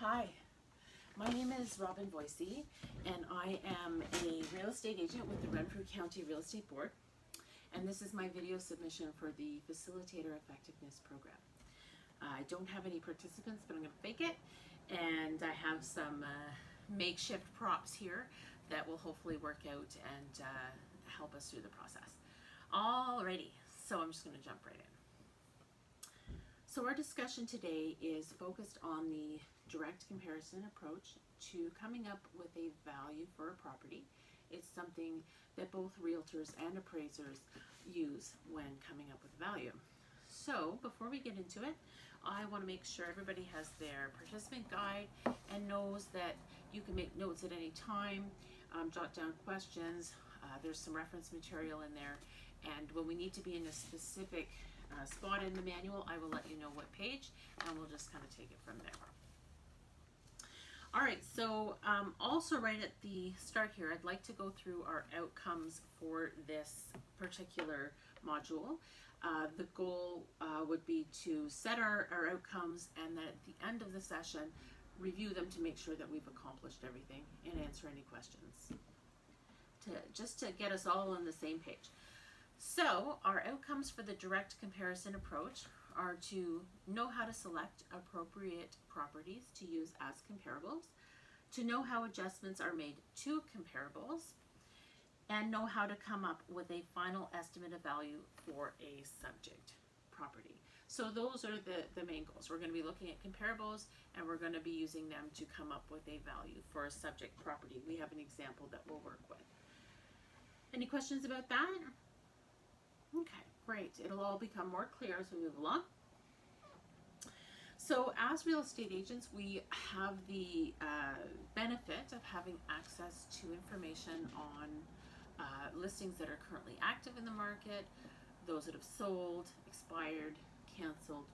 Hi, my name is Robin Voicey, and I am a real estate agent with the Renfrew County Real Estate Board. And this is my video submission for the Facilitator Effectiveness Program. I don't have any participants, but I'm going to fake it. And I have some makeshift props here that will hopefully work out and help us through the process. Alrighty, so I'm just going to jump right in. So our discussion today is focused on the direct comparison approach to coming up with a value for a property. It's something that both realtors and appraisers use when coming up with value. So before we get into it, I want to make sure everybody has their participant guide and knows that you can make notes at any time, jot down questions. There's some reference material in there, and when we need to be in a specific spot in the manual, I will let you know what page, and we'll just kind of take it from there. All right, so also right at the start here, I'd like to go through our outcomes for this particular module. The goal would be to set our outcomes, and then at the end of the session, review them to make sure that we've accomplished everything and answer any questions, just to get us all on the same page. So our outcomes for the direct comparison approach are to know how to select appropriate properties to use as comparables, to know how adjustments are made to comparables, and know how to come up with a final estimate of value for a subject property. So those are the main goals. We're going to be looking at comparables, and we're going to be using them to come up with a value for a subject property. We have an example that we'll work with. Any questions about that? Okay, great. It'll all become more clear as we move along. So as real estate agents, we have the benefit of having access to information on listings that are currently active in the market, those that have sold, expired, canceled,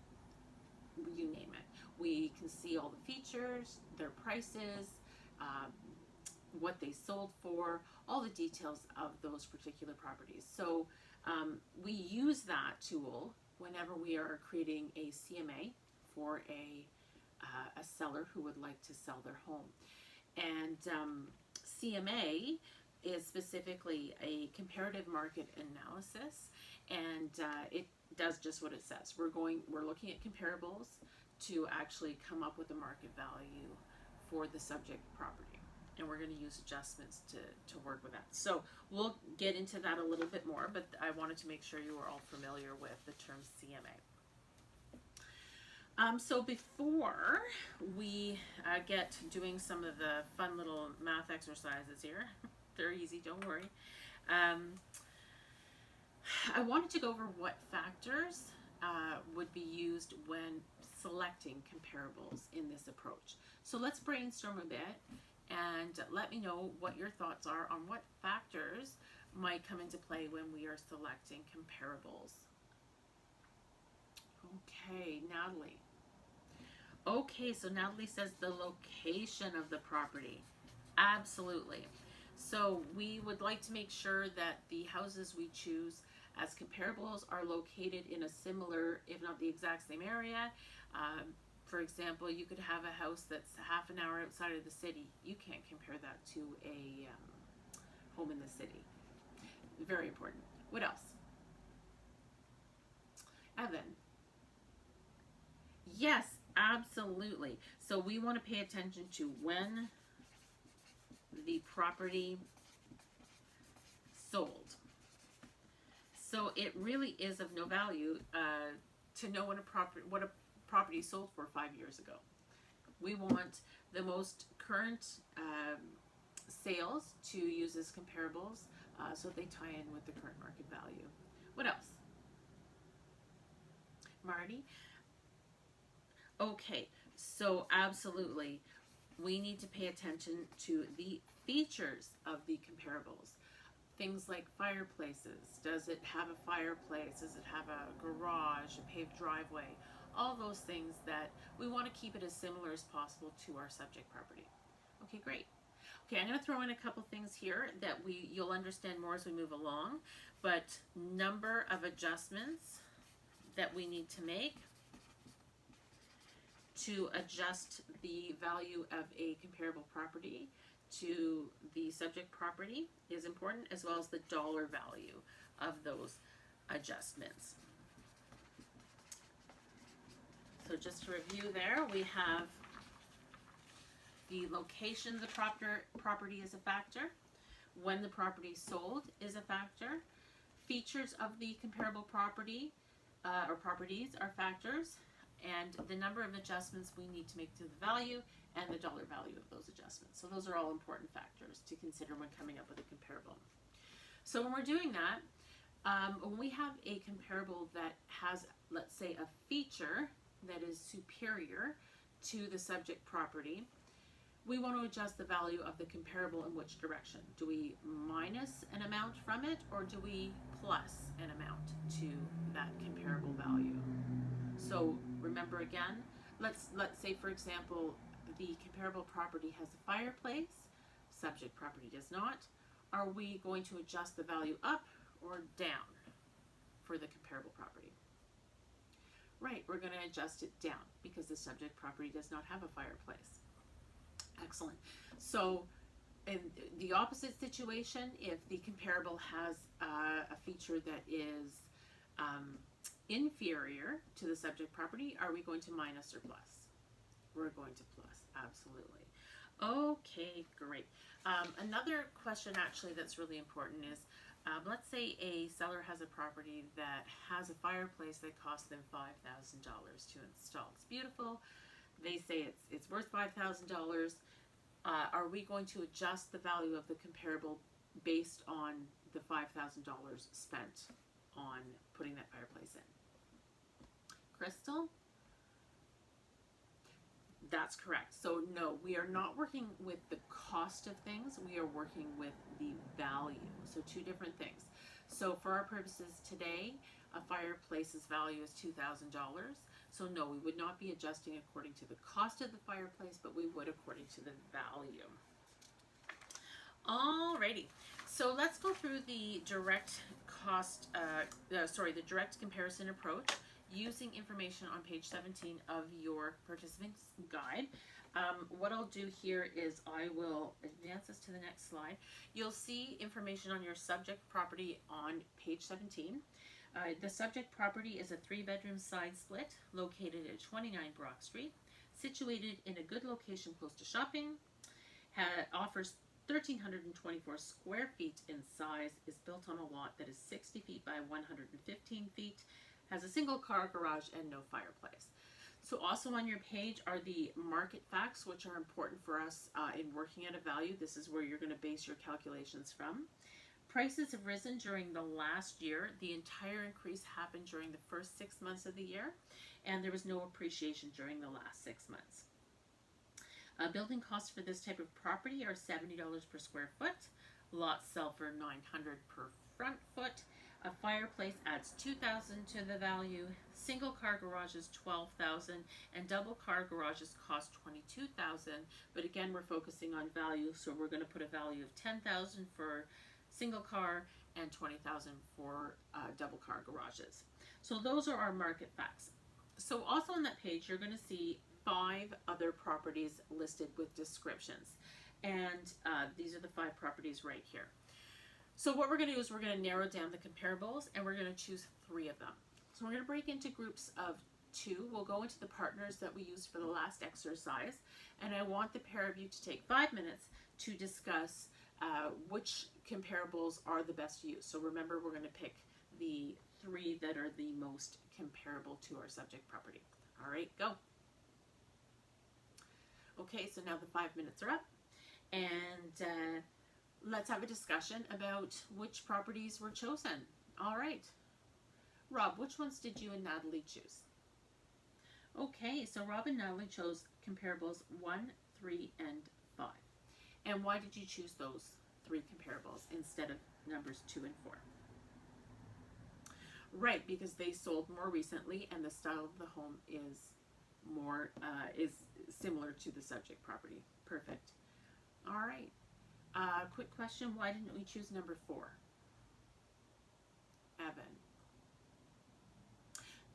you name it. We can see all the features, their prices, what they sold for, all the details of those particular properties. So we use that tool whenever we are creating a CMA for a seller who would like to sell their home. And CMA is specifically a comparative market analysis, and it does just what it says. We're looking at comparables to actually come up with a market value for the subject property. And we're going to use adjustments to work with that. So we'll get into that a little bit more, but I wanted to make sure you were all familiar with the term CMA. So before we get doing some of the fun little math exercises here, they're easy, don't worry. I wanted to go over what factors would be used when selecting comparables in this approach. So let's brainstorm a bit and let me know what your thoughts are on what factors might come into play when we are selecting comparables. Okay, Natalie. Okay, so Natalie says the location of the property. Absolutely. So we would like to make sure that the houses we choose as comparables are located in a similar, if not the exact same area. For example, you could have a house that's half an hour outside of the city. You can't compare that to a home in the city. Very important. What else? Evan. Yes, absolutely. So we want to pay attention to when the property sold. So it really is of no value to know what a property sold for 5 years ago. We want the most current sales to use as comparables so they tie in with the current market value. What else? Marty? Okay, so absolutely, we need to pay attention to the features of the comparables. Things like fireplaces. Does it have a fireplace? Does it have a garage, a paved driveway? All those things that we want to keep it as similar as possible to our subject property. Okay, great. Okay, I'm going to throw in a couple things here that you'll understand more as we move along, but number of adjustments that we need to make to adjust the value of a comparable property to the subject property is important, as well as the dollar value of those adjustments. So just to review there, we have the location of the property is a factor, when the property sold is a factor, features of the comparable property or properties are factors, and the number of adjustments we need to make to the value and the dollar value of those adjustments. So those are all important factors to consider when coming up with a comparable. So when we're doing that, when we have a comparable that has, let's say, a feature that is superior to the subject property, we want to adjust the value of the comparable in which direction? Do we minus an amount from it, or do we plus an amount to that comparable value? So remember again, let's say, for example, the comparable property has a fireplace, subject property does not. Are we going to adjust the value up or down for the comparable property? Right, we're going to adjust it down because the subject property does not have a fireplace. Excellent. So in the opposite situation, if the comparable has a feature that is inferior to the subject property, are we going to minus or plus? We're going to plus, absolutely. Okay, great. Another question actually that's really important is, let's say a seller has a property that has a fireplace that costs them $5,000 to install. It's beautiful. They say it's worth $5,000. Are we going to adjust the value of the comparable based on the $5,000 spent on putting that fireplace in? Crystal? That's correct. So no, we are not working with the cost of things. We are working with the value. So two different things. So for our purposes today, a fireplace's value is $2,000. So no, we would not be adjusting according to the cost of the fireplace, but we would according to the value. Alrighty, so let's go through the direct cost, the direct comparison approach using information on page 17 of your participant's guide. What I'll do here is I will advance us to the next slide. You'll see information on your subject property on page 17. The subject property is a 3-bedroom side split located at 29 Brock Street, situated in a good location close to shopping, offers 1,324 square feet in size, is built on a lot that is 60 feet by 115 feet, has a single car garage and no fireplace. So also on your page are the market facts, which are important for us in working at a value. This is where you're going to base your calculations from. Prices have risen during the last year. The entire increase happened during the first 6 months of the year, and there was no appreciation during the last 6 months. Building costs for this type of property are $70 per square foot. Lots sell for $900 per front foot. A fireplace adds $2,000 to the value. Single car garages $12,000, and double car garages cost $22,000. But again, we're focusing on value, so we're going to put a value of $10,000 for single car and $20,000 for double car garages. So those are our market facts. So also on that page, you're going to see 5 other properties listed with descriptions, and these are the 5 properties right here. So what we're going to do is we're going to narrow down the comparables, and we're going to choose 3 of them. So we're going to break into groups of 2. We'll go into the partners that we used for the last exercise, and I want the pair of you to take 5 minutes to discuss which comparables are the best use. So remember, we're going to pick the 3 that are the most comparable to our subject property. All right, go. Okay, so now the 5 minutes are up, and let's have a discussion about which properties were chosen. All right. Rob, which ones did you and Natalie choose? Okay, so Rob and Natalie chose comparables 1, 3, and 5. And why did you choose those 3 comparables instead of numbers 2 and 4? Right, because they sold more recently and the style of the home is more is similar to the subject property. Perfect. All right. Quick question, why didn't we choose number 4? Evan.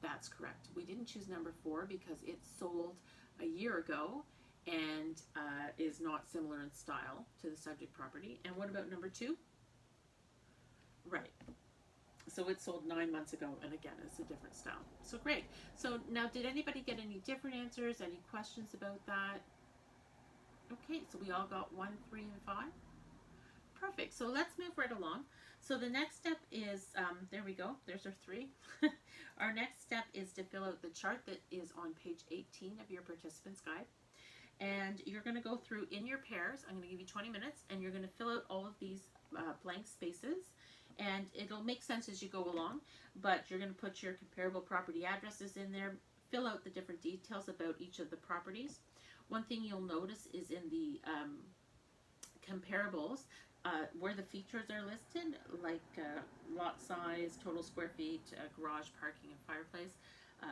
That's correct. We didn't choose number 4 because it sold a year ago and is not similar in style to the subject property. And what about number 2? Right. So it sold 9 months ago, and again, it's a different style. So great. So now, did anybody get any different answers? Any questions about that? Okay, so we all got 1, 3, and 5. Perfect. So let's move right along. So the next step is, there we go. There's our 3. Our next step is to fill out the chart that is on page 18 of your participant's guide. And you're going to go through in your pairs. I'm going to give you 20 minutes, and you're going to fill out all of these blank spaces. And it'll make sense as you go along, but you're going to put your comparable property addresses in there, fill out the different details about each of the properties. One thing you'll notice is in the comparables, where the features are listed, like lot size, total square feet, garage, parking, and fireplace,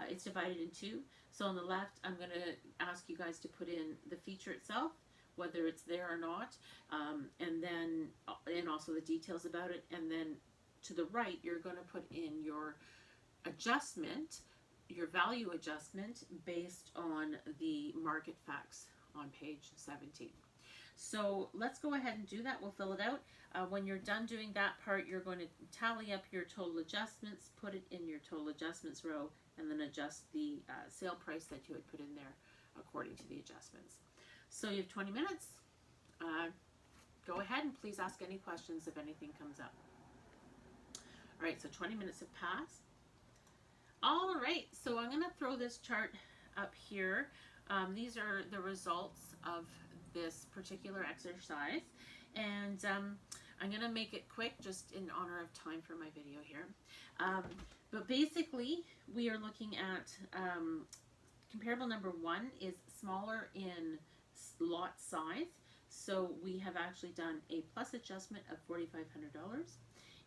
it's divided in 2. So on the left, I'm going to ask you guys to put in the feature itself, whether it's there or not, and also the details about it. And then to the right, you're going to put in your adjustment, your value adjustment based on the market facts on page 17. So let's go ahead and do that. We'll fill it out. When you're done doing that part, you're going to tally up your total adjustments, put it in your total adjustments row, and then adjust the sale price that you had put in there according to the adjustments. So you have 20 minutes. Go ahead and please ask any questions if anything comes up. All right, so 20 minutes have passed. All right, so I'm going to throw this chart up here. These are the results of this particular exercise, and I'm going to make it quick just in honor of time for my video here. But basically, we are looking at comparable number 1 is smaller in lot size, so we have actually done a plus adjustment of $4,500.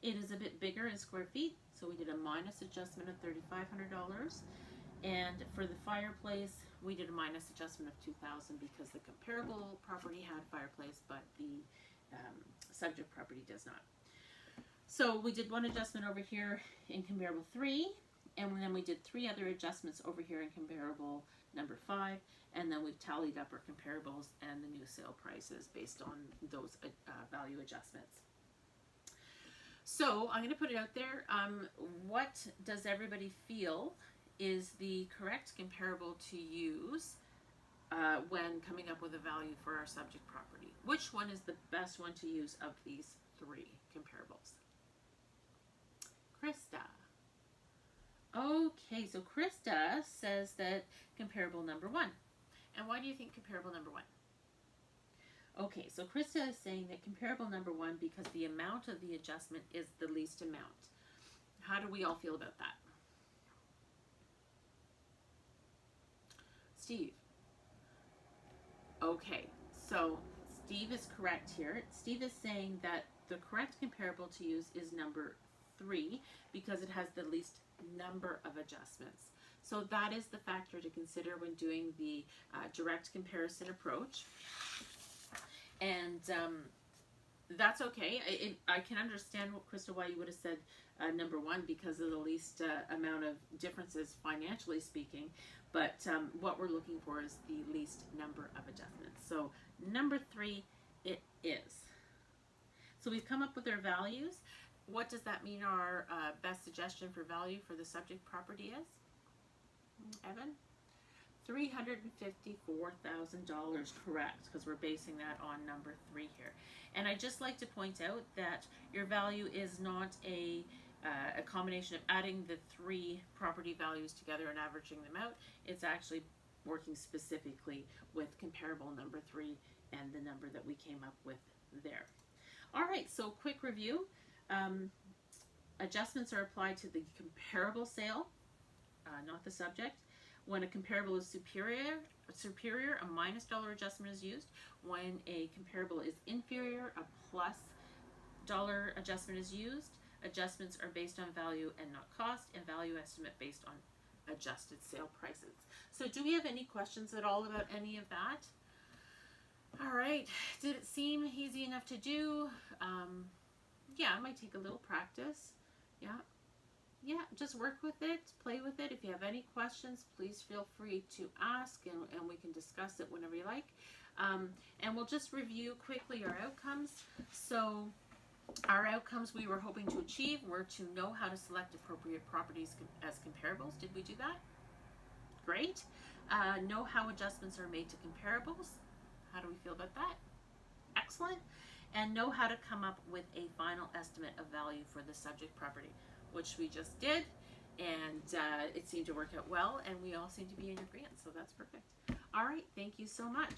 It is a bit bigger in square feet, so we did a minus adjustment of $3,500. And for the fireplace, we did a minus adjustment of $2,000 because the comparable property had fireplace, but the subject property does not. So we did one adjustment over here in comparable 3, and then we did 3 other adjustments over here in comparable number 5, and then we've tallied up our comparables and the new sale prices based on those value adjustments. So I'm going to put it out there. What does everybody feel is the correct comparable to use when coming up with a value for our subject property? Which one is the best one to use of these 3 comparables? Krista. Okay, so Krista says that comparable number 1. And why do you think comparable number 1? Okay, so Krista is saying that comparable number 1 because the amount of the adjustment is the least amount. How do we all feel about that? Steve. Okay, so Steve is correct here. Steve is saying that the correct comparable to use is number 3 because it has the least number of adjustments. So that is the factor to consider when doing the direct comparison approach. And that's okay. I can understand, Krista, why you would have said number 1 because of the least amount of differences financially speaking. But what we're looking for is the least number of adjustments. So number 3, it is. So we've come up with our values. What does that mean our best suggestion for value for the subject property is? Evan? $354,000, correct, because we're basing that on number 3 here. And I'd just like to point out that your value is not a combination of adding the 3 property values together and averaging them out. It's actually working specifically with comparable number 3 and the number that we came up with there. All right, so quick review. Adjustments are applied to the comparable sale, not the subject. When a comparable is superior, a minus dollar adjustment is used. When a comparable is inferior, a plus dollar adjustment is used. Adjustments are based on value and not cost, and value estimate based on adjusted sale prices. So do we have any questions at all about any of that? All right, did it seem easy enough to do? Yeah, it might take a little practice. Yeah. yeah, just work with it, play with it. If you have any questions, please feel free to ask, and we can discuss it whenever you like. And we'll just review quickly our outcomes. So our outcomes we were hoping to achieve were to know how to select appropriate properties as comparables. Did we do that? Great. Know how adjustments are made to comparables. How do we feel about that? Excellent. And know how to come up with a final estimate of value for the subject property, which we just did, and it seemed to work out well, and we all seem to be in agreement, so that's perfect. All right, thank you so much.